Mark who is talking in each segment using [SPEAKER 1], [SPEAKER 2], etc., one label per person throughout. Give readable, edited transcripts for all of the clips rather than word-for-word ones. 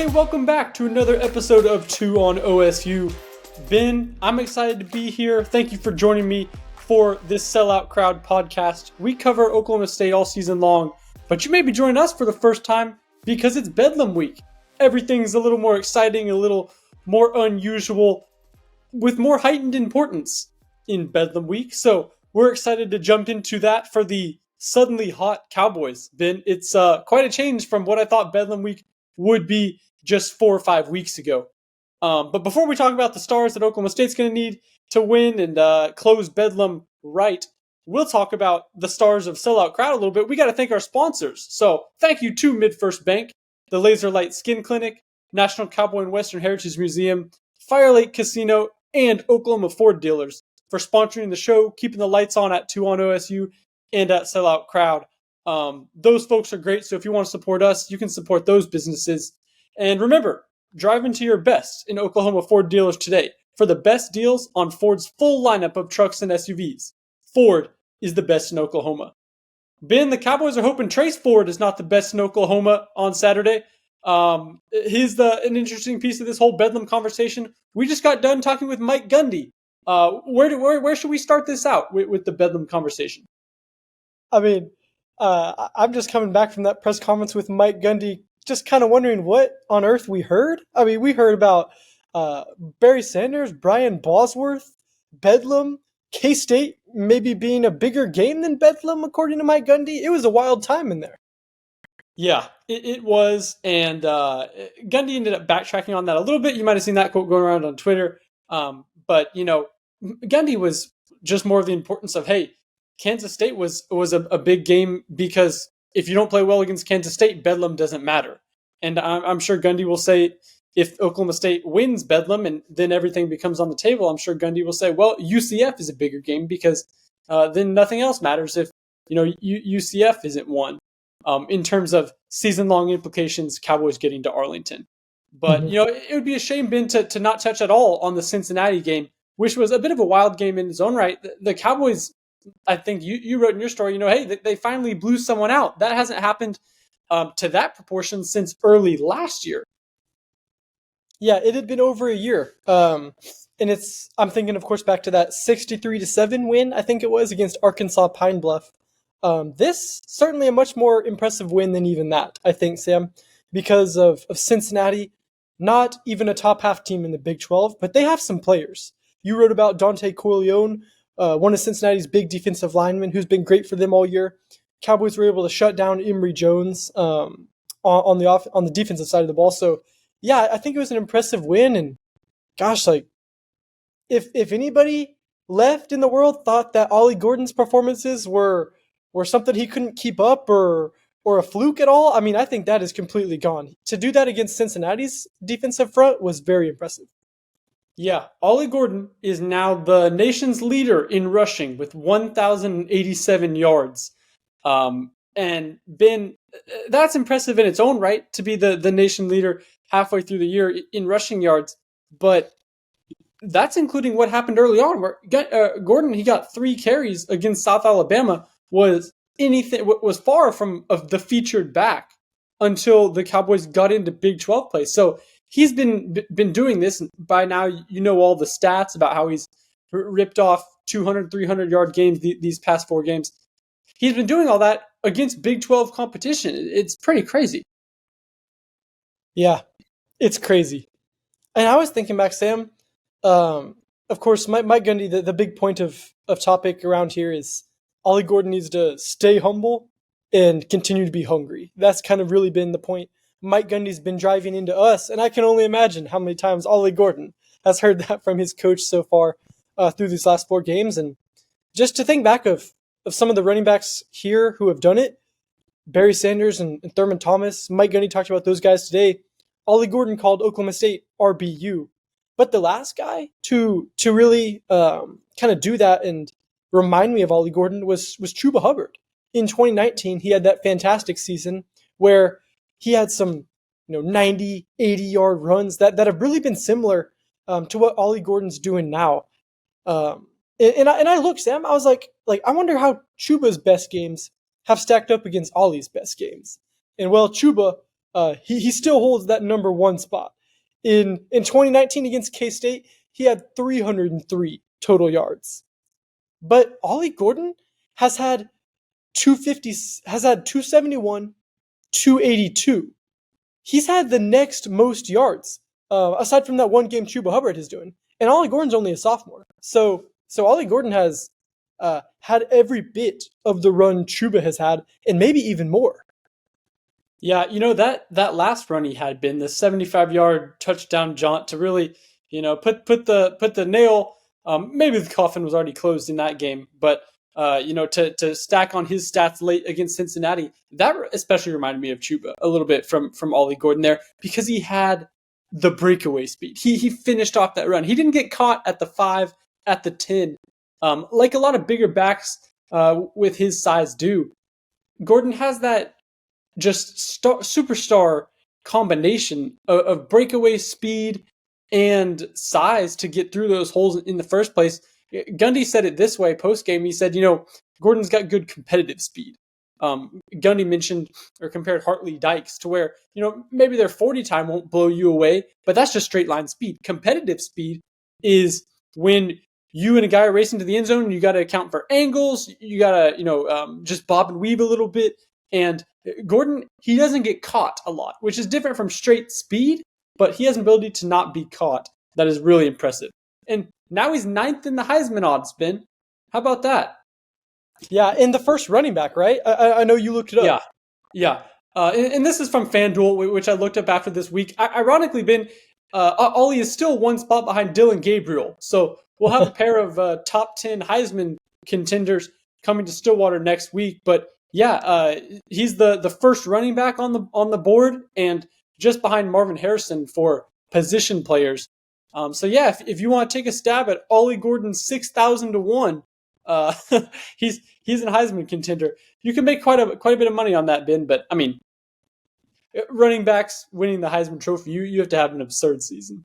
[SPEAKER 1] Okay, welcome back to another episode of 2 on OSU. Ben, I'm excited to be here. Thank you for joining me for this Sellout Crowd podcast. We cover Oklahoma State all season long, but you may be joining us for the first time because it's Bedlam week. Everything's a little more exciting, a little more unusual, with more heightened importance in Bedlam week. So we're excited to jump into that for the suddenly hot Cowboys. Ben, it's quite a change from what I thought Bedlam week would be just 4 or 5 weeks ago. But before we talk about the stars that Oklahoma State's going to need to win and close Bedlam right, we'll talk about the stars of Sellout Crowd a little bit. We got to thank our sponsors. So thank you to MidFirst Bank, the Laser Light Skin Clinic, National Cowboy and Western Heritage Museum, Fire Lake Casino, and Oklahoma Ford Dealers for sponsoring the show, keeping the lights on at 2 on OSU and at Sellout Crowd. Those folks are great, so if you want to support us, you can support those businesses. And remember, drive into your best in Oklahoma Ford Dealers today for the best deals on Ford's full lineup of trucks and SUVs. Ford is the best in Oklahoma. Ben, the Cowboys are hoping Trace Ford is not the best in Oklahoma on Saturday. He's an interesting piece of this whole Bedlam conversation. We just got done talking with Mike Gundy. Where should we start this out with the Bedlam conversation?
[SPEAKER 2] I mean, I'm just coming back from that press conference with Mike Gundy, just kind of wondering what on earth we heard. I mean, we heard about Barry Sanders, Brian Bosworth, Bedlam, K-State maybe being a bigger game than Bedlam, according to Mike Gundy. It was a wild time in there.
[SPEAKER 1] Yeah, it was, and Gundy ended up backtracking on that a little bit. You might have seen that quote going around on Twitter. But, Gundy was just more of the importance of, hey, Kansas State was a big game because if you don't play well against Kansas State, Bedlam doesn't matter. And I'm sure Gundy will say if Oklahoma State wins Bedlam and then everything becomes on the table, I'm sure Gundy will say, well, UCF is a bigger game because then nothing else matters if UCF isn't won. In terms of season-long implications, Cowboys getting to Arlington. But, it would be a shame, Ben, to not touch at all on the Cincinnati game, which was a bit of a wild game in its own right. The Cowboys, I think you wrote in your story, hey, they finally blew someone out. That hasn't happened to that proportion since early last year.
[SPEAKER 2] Yeah, it had been over a year. And I'm thinking, of course, back to that 63-7 win, I think it was, against Arkansas Pine Bluff. This certainly a much more impressive win than even that, I think, Sam, because of Cincinnati, not even a top half team in the Big 12, but they have some players. You wrote about Dante Corleone, one of Cincinnati's big defensive linemen who's been great for them all year. Cowboys were able to shut down Emory Jones on the defensive side of the ball. So, yeah, I think it was an impressive win. And gosh, if anybody left in the world thought that Ollie Gordon's performances were something he couldn't keep up or a fluke at all, I mean, I think that is completely gone. To do that against Cincinnati's defensive front was very impressive.
[SPEAKER 1] Yeah, Ollie Gordon is now the nation's leader in rushing with 1,087 yards. And Ben, that's impressive in its own right to be the nation leader halfway through the year in rushing yards. But that's including what happened early on where Gordon, he got 3 carries against South Alabama, was far from the featured back until the Cowboys got into Big 12 play. So he's been doing this. By now, all the stats about how he's ripped off 200, 300-yard games these past 4 games. He's been doing all that against Big 12 competition. It's pretty crazy.
[SPEAKER 2] Yeah, it's crazy. And I was thinking back, Sam, of course, Mike Gundy, the big point of topic around here is Ollie Gordon needs to stay humble and continue to be hungry. That's kind of really been the point Mike Gundy's been driving into us, and I can only imagine how many times Ollie Gordon has heard that from his coach so far through these last 4 games. And just to think back of some of the running backs here who have done it, Barry Sanders and Thurman Thomas, Mike Gundy talked about those guys today. Ollie Gordon called Oklahoma State RBU. But the last guy to really kind of do that and remind me of Ollie Gordon was Chuba Hubbard. In 2019, he had that fantastic season where he had some 90, 80-yard runs that have really been similar to what Ollie Gordon's doing now. And I looked, Sam, I was like, I wonder how Chuba's best games have stacked up against Ollie's best games. And well, Chuba he still holds that number one spot. In 2019 against K-State, he had 303 total yards. But Ollie Gordon has had 250, has had 271, 282. He's had the next most yards, aside from that one game Chuba Hubbard is doing. And Ollie Gordon's only a sophomore. So Ollie Gordon has had every bit of the run Chuba has had, and maybe even more.
[SPEAKER 1] Yeah, that last run he had been the 75-yard touchdown jaunt to really, put the nail. Maybe the coffin was already closed in that game, but to stack on his stats late against Cincinnati, that especially reminded me of Chuba a little bit from Ollie Gordon there, because he had the breakaway speed. He finished off that run. He didn't get caught at the 5, at the 10, like a lot of bigger backs with his size do. Gordon has that just superstar combination of breakaway speed and size to get through those holes in the first place. Gundy said it this way post-game. He said, Gordon's got good competitive speed. Gundy mentioned or compared Hartley Dykes to where, maybe their 40 time won't blow you away, but that's just straight line speed. Competitive speed is when you and a guy are racing to the end zone, you got to account for angles. You got to, just bob and weave a little bit. And Gordon, he doesn't get caught a lot, which is different from straight speed, but he has an ability to not be caught. That is really impressive. And now he's 9th in the Heisman odds, Ben. How about that?
[SPEAKER 2] Yeah, in the first running back, right? I know you looked it up.
[SPEAKER 1] Yeah. And this is from FanDuel, which I looked up after this week. Ironically, Ben, Ollie is still one spot behind Dylan Gabriel. So we'll have a pair of top 10 Heisman contenders coming to Stillwater next week. But yeah, he's the first running back on the board, and just behind Marvin Harrison for position players. So yeah, if you want to take a stab at Ollie Gordon 6,000 to 1, he's an Heisman contender. You can make quite a bit of money on that, Ben. But I mean, running backs winning the Heisman Trophy, you have to have an absurd season.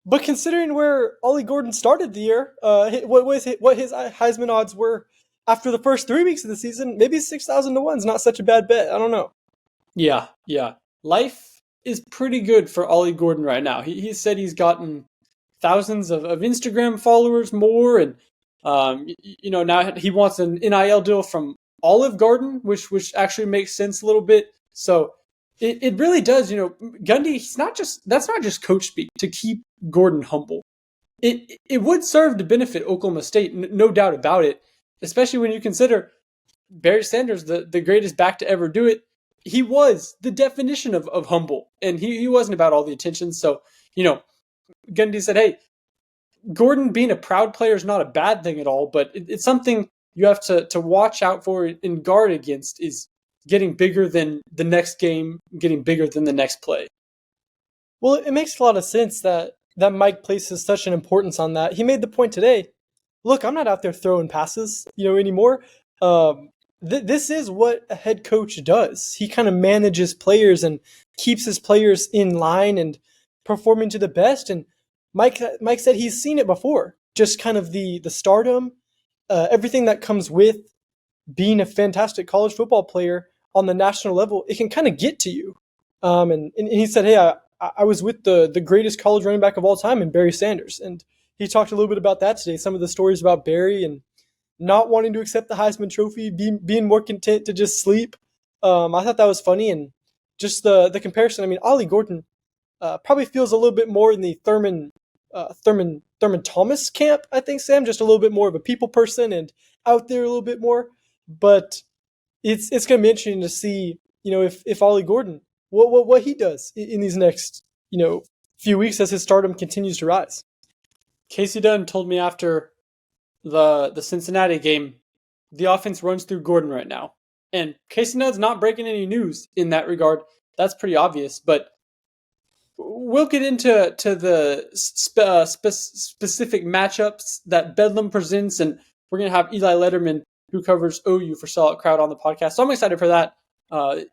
[SPEAKER 2] But considering where Ollie Gordon started the year, what his Heisman odds were after the first 3 weeks of the season, maybe 6,000 to 1 is not such a bad bet. I don't know.
[SPEAKER 1] Yeah. Life is pretty good for Ollie Gordon right now. He said he's gotten thousands of Instagram followers more, and now he wants an NIL deal from Olive Garden, which actually makes sense a little bit. So it really does. Gundy, that's not just coach speak to keep Gordon humble. It would serve to benefit Oklahoma State, no doubt about it. Especially when you consider Barry Sanders, the greatest back to ever do it. He was the definition of humble, and he wasn't about all the attention. So, Gundy said, hey, Gordon being a proud player is not a bad thing at all, but it's something you have to watch out for and guard against, is getting bigger than the next game, getting bigger than the next play.
[SPEAKER 2] Well, it makes a lot of sense that Mike places such an importance on that. He made the point today, look, I'm not out there throwing passes, anymore. This is what a head coach does. He kind of manages players and keeps his players in line and performing to the best. And Mike said he's seen it before. Just kind of the stardom, everything that comes with being a fantastic college football player on the national level. It can kind of get to you. And he said, hey, I was with the greatest college running back of all time in Barry Sanders. And he talked a little bit about that today. Some of the stories about Barry and not wanting to accept the Heisman Trophy, being more content to just sleep. I thought that was funny, and just the comparison. I mean, Ollie Gordon probably feels a little bit more in the Thurman Thomas camp, I think, Sam. Just a little bit more of a people person and out there a little bit more. But it's going to be interesting to see, if Ollie Gordon, what he does in these next, few weeks as his stardom continues to rise.
[SPEAKER 1] Casey Dunn told me after the Cincinnati game, the offense runs through Gordon right now. And Casey Dunn's not breaking any news in that regard. That's pretty obvious. But we'll get into the specific matchups that Bedlam presents, and we're going to have Eli Letterman, who covers OU for Sellout Crowd, on the podcast. So I'm excited for that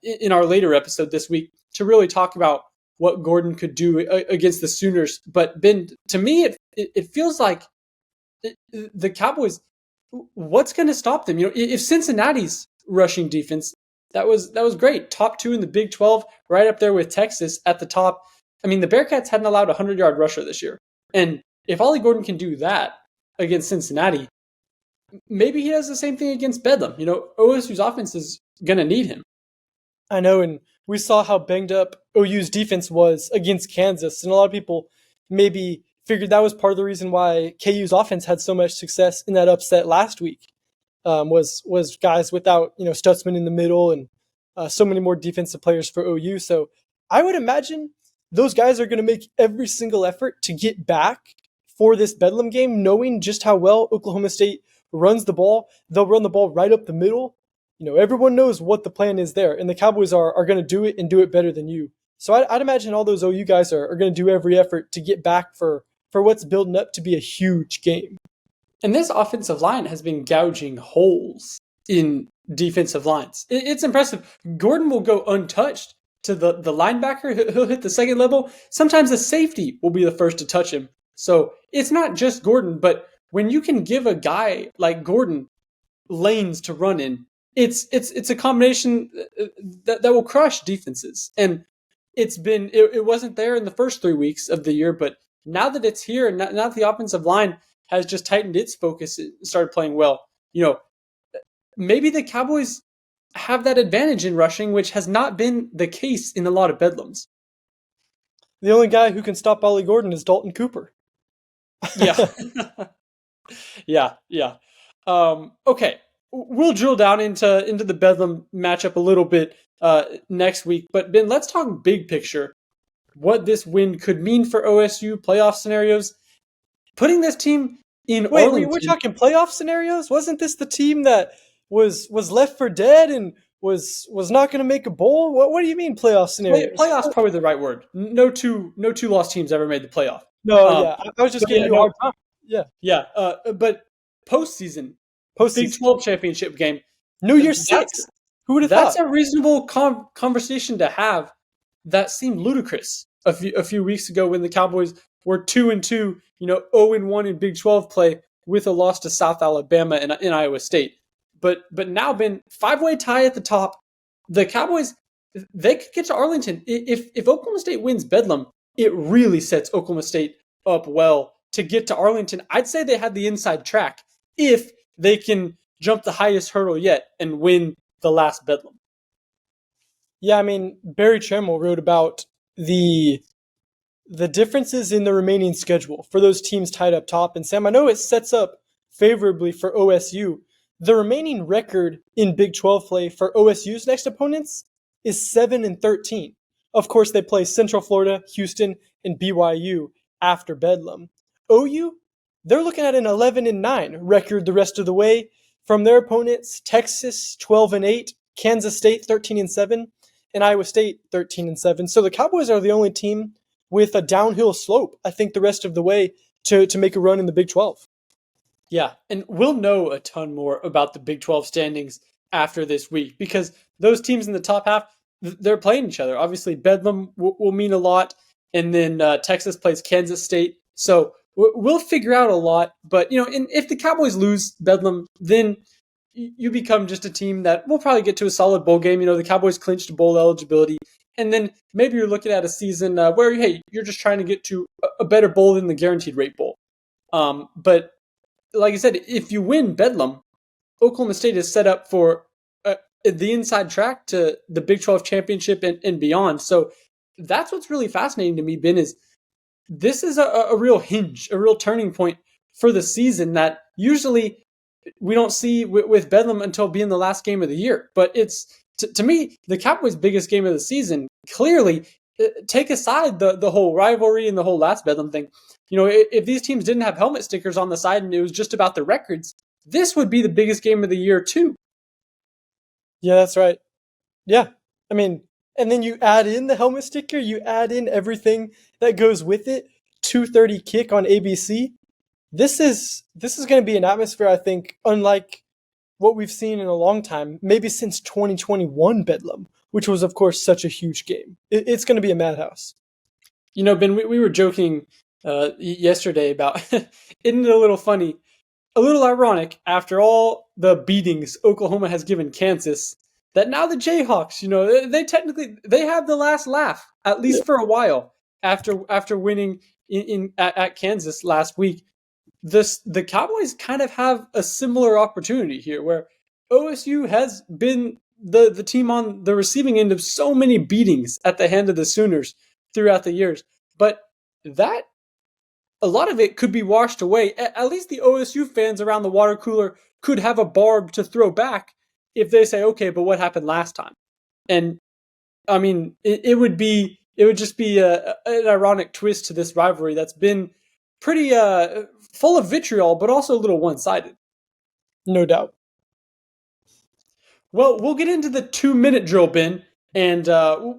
[SPEAKER 1] in our later episode this week to really talk about what Gordon could do against the Sooners. But Ben, to me, it feels like the Cowboys, what's going to stop them? If Cincinnati's rushing defense, That was great. Top 2 in the Big 12, right up there with Texas at the top. I mean, the Bearcats hadn't allowed a 100-yard rusher this year. And if Ollie Gordon can do that against Cincinnati, maybe he does the same thing against Bedlam. OSU's offense is going to need him.
[SPEAKER 2] I know, and we saw how banged up OU's defense was against Kansas, and a lot of people maybe figured that was part of the reason why KU's offense had so much success in that upset last week. Was guys without Stutzman in the middle and so many more defensive players for OU. So I would imagine those guys are going to make every single effort to get back for this Bedlam game, knowing just how well Oklahoma State runs the ball. They'll run the ball right up the middle. Everyone knows what the plan is there, and the Cowboys are going to do it and do it better than you. So I'd imagine all those OU guys are going to do every effort to get back for what's building up to be a huge game.
[SPEAKER 1] And this offensive line has been gouging holes in defensive lines. It's impressive. Gordon will go untouched to the linebacker. He'll hit the second level. Sometimes the safety will be the first to touch him. So it's not just Gordon, but when you can give a guy like Gordon lanes to run in, it's a combination that will crush defenses. And it wasn't there in the first 3 weeks of the year, but now that it's here, and now that the offensive line has just tightened its focus and started playing well, maybe the Cowboys have that advantage in rushing, which has not been the case in a lot of Bedlams.
[SPEAKER 2] The only guy who can stop Ollie Gordon is Dalton Cooper.
[SPEAKER 1] Yeah. Yeah. Okay. We'll drill down into the Bedlam matchup a little bit next week. But Ben, let's talk big picture. What this win could mean for OSU playoff scenarios. Putting this team in Arlington.
[SPEAKER 2] We're talking playoff scenarios? Wasn't this the team that was left for dead and was not going to make a bowl? What do you mean playoff scenarios?
[SPEAKER 1] Playoff's probably the right word. No two lost teams ever made the playoff.
[SPEAKER 2] No, yeah. I was just giving you a hard time.
[SPEAKER 1] Yeah. But postseason, Big 12 championship game.
[SPEAKER 2] New Year's Six. Who would have thought?
[SPEAKER 1] That's a reasonable conversation to have. That seemed ludicrous a few weeks ago when the Cowboys were 2-2, 0-1 in Big 12 play with a loss to South Alabama and Iowa State. But now been 5-way tie at the top. The Cowboys, they could get to Arlington. If Oklahoma State wins Bedlam, it really sets Oklahoma State up well to get to Arlington. I'd say they had the inside track if they can jump the highest hurdle yet and win the last Bedlam.
[SPEAKER 2] Yeah, I mean, Barry Trammell wrote about the differences in the remaining schedule for those teams tied up top. And Sam, I know it sets up favorably for OSU. The remaining record in Big 12 play for OSU's next opponents is 7-13. Of course, they play Central Florida, Houston, and BYU after Bedlam. OU, they're looking at an 11-9 record the rest of the way from their opponents: Texas 12-8, Kansas State 13-7, and Iowa State 13-7. So the Cowboys are the only team with a downhill slope, I think, the rest of the way to make a run in the Big 12.
[SPEAKER 1] Yeah, and we'll know a ton more about the Big 12 standings after this week because those teams in the top half, they're playing each other. Obviously, Bedlam will mean a lot, and then Texas plays Kansas State. So we'll figure out a lot. But, if the Cowboys lose Bedlam, then you become just a team that will probably get to a solid bowl game. The Cowboys clinched bowl eligibility. And then maybe you're looking at a season where, hey, you're just trying to get to a better bowl than the Guaranteed Rate Bowl. But like I said, if you win Bedlam, Oklahoma State is set up for the inside track to the Big 12 championship and beyond. So that's what's really fascinating to me, Ben, is this is a real hinge, a real turning point for the season that usually we don't see with Bedlam until being the last game of the year. But it's, to me, the Cowboys' biggest game of the season. Clearly, take aside the whole rivalry and the whole last Bedlam thing. If these teams didn't have helmet stickers on the side and it was just about the records, this would be the biggest game of the year too.
[SPEAKER 2] Yeah, that's right. Yeah. I mean, and then you add in the helmet sticker, you add in everything that goes with it. 2:30 kick on ABC. This is going to be an atmosphere, I think, unlike what we've seen in a long time, maybe since 2021 Bedlam, which was, of course, such a huge game. It's going to be a madhouse.
[SPEAKER 1] Ben, we were joking yesterday about, isn't it a little funny, a little ironic, after all the beatings Oklahoma has given Kansas, that now the Jayhawks, they have the last laugh, at least for a while, after winning at Kansas last week. The Cowboys kind of have a similar opportunity here, where OSU has been the team on the receiving end of so many beatings at the hand of the Sooners throughout the years. But that, a lot of it could be washed away. At least the OSU fans around the water cooler could have a barb to throw back if they say, okay, but what happened last time? And I mean, it would just be an ironic twist to this rivalry that's been pretty full of vitriol, but also a little one-sided.
[SPEAKER 2] No doubt.
[SPEAKER 1] Well, we'll get into the 2-minute drill, Ben, and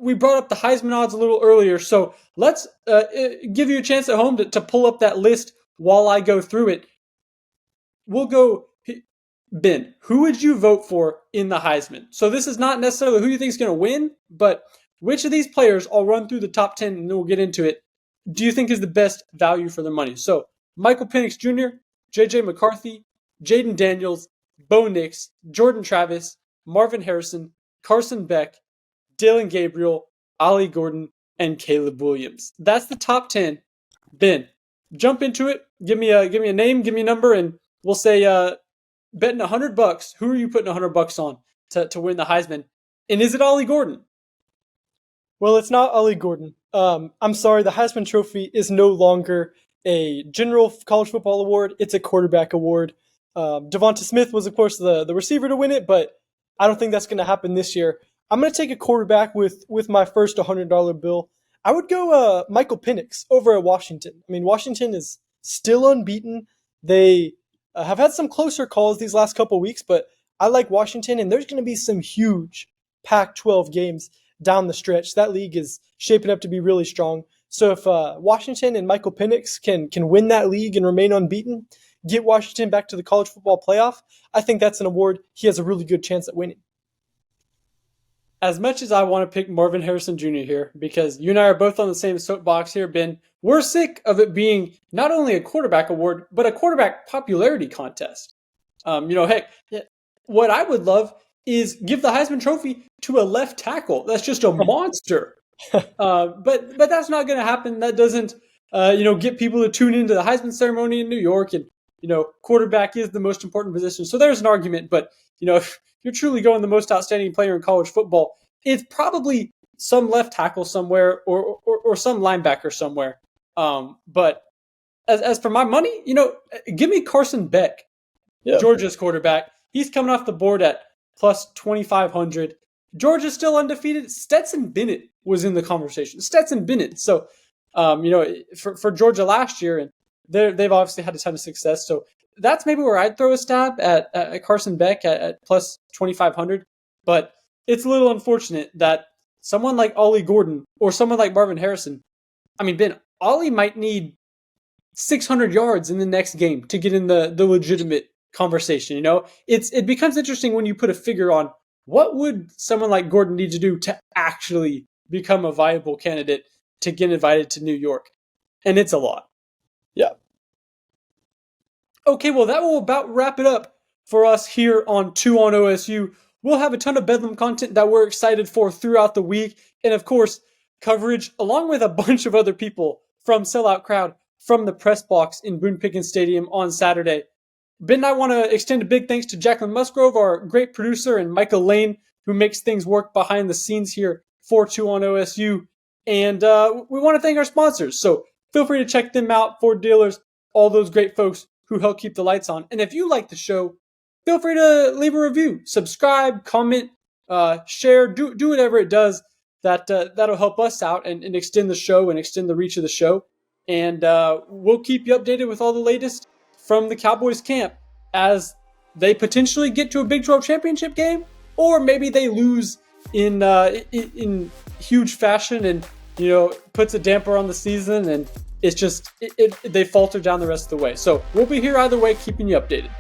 [SPEAKER 1] we brought up the Heisman odds a little earlier, so let's give you a chance at home to pull up that list while I go through it. We'll go, Ben, who would you vote for in the Heisman? So this is not necessarily who you think is going to win, but which of these players, I'll run through the top 10 and then we'll get into it, do you think is the best value for their money? So Michael Penix Jr., J.J. McCarthy, Jaden Daniels, Bo Nix, Jordan Travis, Marvin Harrison, Carson Beck, Dillon Gabriel, Ollie Gordon, and Caleb Williams. That's the top 10. Ben, jump into it. Give me a name, give me a number, and we'll say betting $100. Who are you putting $100 on to win the Heisman? And is it Ollie Gordon?
[SPEAKER 2] Well, it's not Ollie Gordon. I'm sorry, the Heisman Trophy is no longer a general college football award. It's a quarterback award. Devonta Smith was, of course, the receiver to win it, but I don't think that's going to happen this year. I'm going to take a quarterback with my first $100 bill. I would go Michael Penix over at Washington. I mean, Washington is still unbeaten. They have had some closer calls these last couple weeks, but I like Washington, and there's going to be some huge Pac-12 games down the stretch. That league is shaping up to be really strong. So if Washington and Michael Penix can win that league and remain unbeaten, get Washington back to the college football playoff, I think that's an award he has a really good chance at winning.
[SPEAKER 1] As much as I want to pick Marvin Harrison Jr. here, because you and I are both on the same soapbox here, Ben, we're sick of it being not only a quarterback award, but a quarterback popularity contest. Heck, what I would love is give the Heisman Trophy to a left tackle. That's just a monster. But that's not going to happen. That doesn't, get people to tune into the Heisman ceremony in New York. And, quarterback is the most important position. So there's an argument. But, if you're truly going the most outstanding player in college football, it's probably some left tackle somewhere or some linebacker somewhere. But as for my money, give me Carson Beck, Georgia's quarterback. He's coming off the board at plus 2,500. Georgia's still undefeated. Stetson Bennett was in the conversation. Stetson Bennett. So, for Georgia last year, and they've obviously had a ton of success. So that's maybe where I'd throw a stab at Carson Beck at plus 2,500. But it's a little unfortunate that someone like Ollie Gordon or someone like Marvin Harrison, I mean, Ben, Ollie might need 600 yards in the next game to get in the legitimate conversation. It becomes interesting when you put a figure on what would someone like Gordon need to do to actually become a viable candidate to get invited to New York. And it's a lot.
[SPEAKER 2] Yeah.
[SPEAKER 1] Okay, well, that will about wrap it up for us here on 2 on OSU. We'll have a ton of Bedlam content that we're excited for throughout the week. And of course, coverage along with a bunch of other people from Sellout Crowd from the press box in Boone Pickens Stadium on Saturday. Ben and I want to extend a big thanks to Jacquelyn Musgrove, our great producer, and Michael Lane, who makes things work behind the scenes here for 2 on OSU. And we want to thank our sponsors. So feel free to check them out, Ford Dealers, all those great folks who help keep the lights on. And if you like the show, feel free to leave a review, subscribe, comment, share, do whatever it does. That'll help us out and extend the show and extend the reach of the show. And we'll keep you updated with all the latest from the Cowboys camp as they potentially get to a Big 12 championship game, or maybe they lose in huge fashion and puts a damper on the season, and it's just they falter down the rest of the way. So we'll be here either way, keeping you updated.